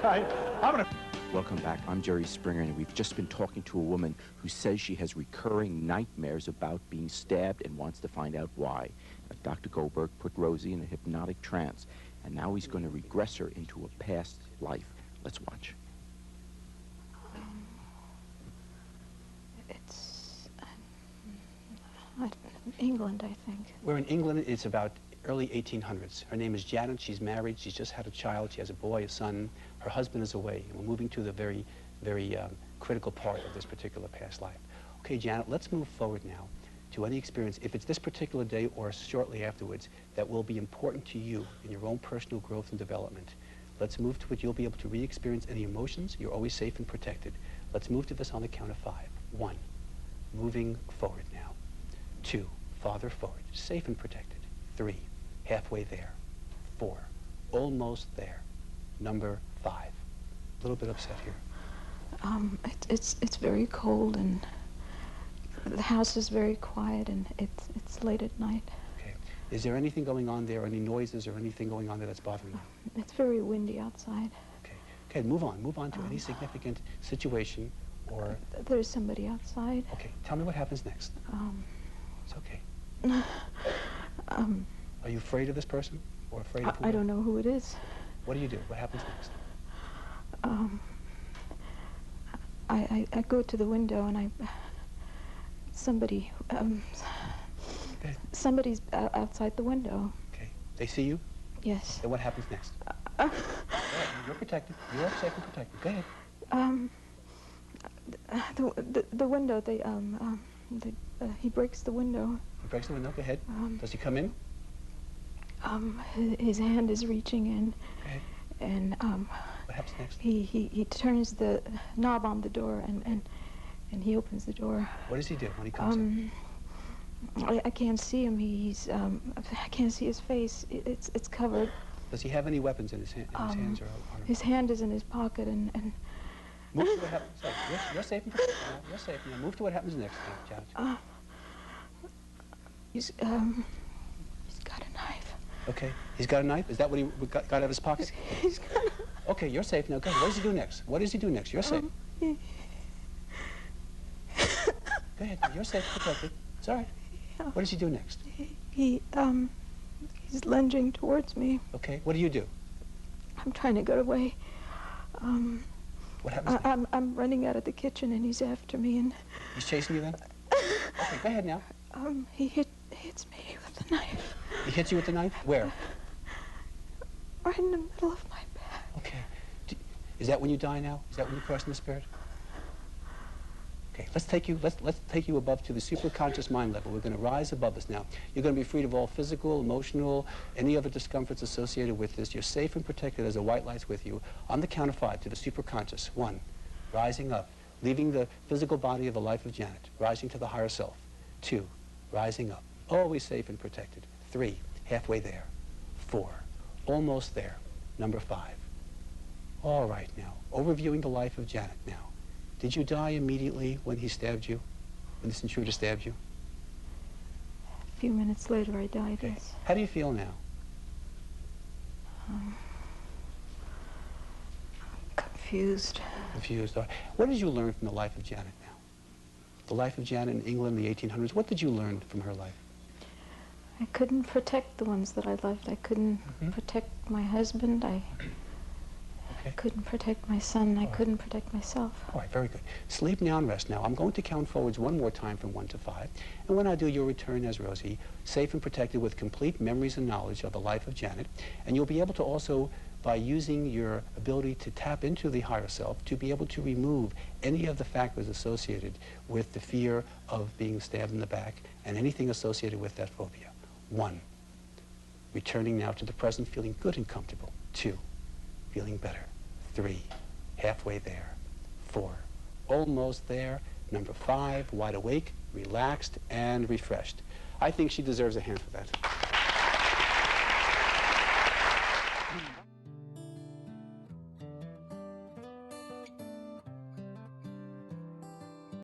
I'm gonna... Welcome back. I'm Jerry Springer, and we've just been talking to a woman who says she has recurring nightmares about being stabbed and wants to find out why. Dr. Goldberg put Rosie in a hypnotic trance, and now he's going to regress her into a past life. Let's watch. It's England, I think. We're in England. It's about early 1800s. Her name is Janet. She's married. She's just had a child. She has a boy, a son. Her husband is away. And we're moving to the very critical part of this particular past life. Okay, Janet, let's move forward now to any experience, if it's this particular day or shortly afterwards, that will be important to you in your own personal growth and development. Let's move to it. You'll be able to re-experience any emotions. You're always safe and protected. Let's move to this on the count of 5. 1, moving forward now. 2, farther forward, safe and protected. 3, halfway there. 4, almost there. Number 5. A little bit upset here. It's very cold, and the house is very quiet, and it's late at night. Okay. Is there anything going on there, any noises or anything going on there that's bothering you? It's very windy outside. Okay. Okay, move on. Move on to any significant situation or... There's somebody outside. Okay, tell me what happens next. It's okay. Are you afraid of this person? Or afraid of who? I don't know who it is. What do you do? What happens next? I go to the window, and somebody's outside the window. Okay. They see you? Yes. Then what happens next? You're protected. You're safe and protected. Go ahead. The window, he breaks the window. He breaks the window. Go ahead. Does he come in? His hand is reaching in. Okay. And what happens next? He turns the knob on the door, and he opens the door. What does he do when he comes in? I can't see him. I can't see his face. It's covered. Does he have any weapons in his hands or on him? His hand is in his pocket, and move to what happens. You're safe and protected now. You're safe now. Move to what happens next, Janet. He's got a knife. Okay. He's got a knife? Is that what he got out of his pocket? He's got a... Okay, you're safe now. Go ahead. What does he do next? What does he do next? You're safe. Go ahead. You're safe and protected. It's all right. Yeah. What does he do next? He's lunging towards me. Okay. What do you do? I'm trying to get away. What happens next? I'm running out of the kitchen, and he's after me, and... He's chasing you then? Okay, go ahead now. He hits me with the knife. He hits you with the knife? Where? Right in the middle of my back. Okay. Is that when you die now? Is that when you cross in the spirit? Okay, let's take you above to the superconscious mind level. We're going to rise above us now. You're going to be freed of all physical, emotional, any other discomforts associated with this. You're safe and protected as the white light's with you. On the count of 5 to the superconscious. 1, rising up, leaving the physical body of the life of Janet, rising to the higher self. 2, rising up, always safe and protected. 3, halfway there. 4, almost there. Number 5. All right now, overviewing the life of Janet now. Did you die immediately when he stabbed you? When this intruder stabbed you? A few minutes later, I died, Okay. yes. How do you feel now? Confused. Confused. What did you learn from the life of Janet now? The life of Janet in England in the 1800s. What did you learn from her life? I couldn't protect the ones that I loved. I couldn't protect my husband. I couldn't protect my son. I couldn't protect myself. All right, very good. Sleep now and rest now. I'm going to count forwards one more time from 1 to 5. And when I do, you'll return as Rosie, safe and protected with complete memories and knowledge of the life of Janet. And you'll be able to also, by using your ability to tap into the higher self, to be able to remove any of the factors associated with the fear of being stabbed in the back and anything associated with that phobia. 1, returning now to the present, feeling good and comfortable. 2, feeling better. 3, halfway there. 4, almost there. Number 5, wide awake, relaxed, and refreshed. I think she deserves a hand for that.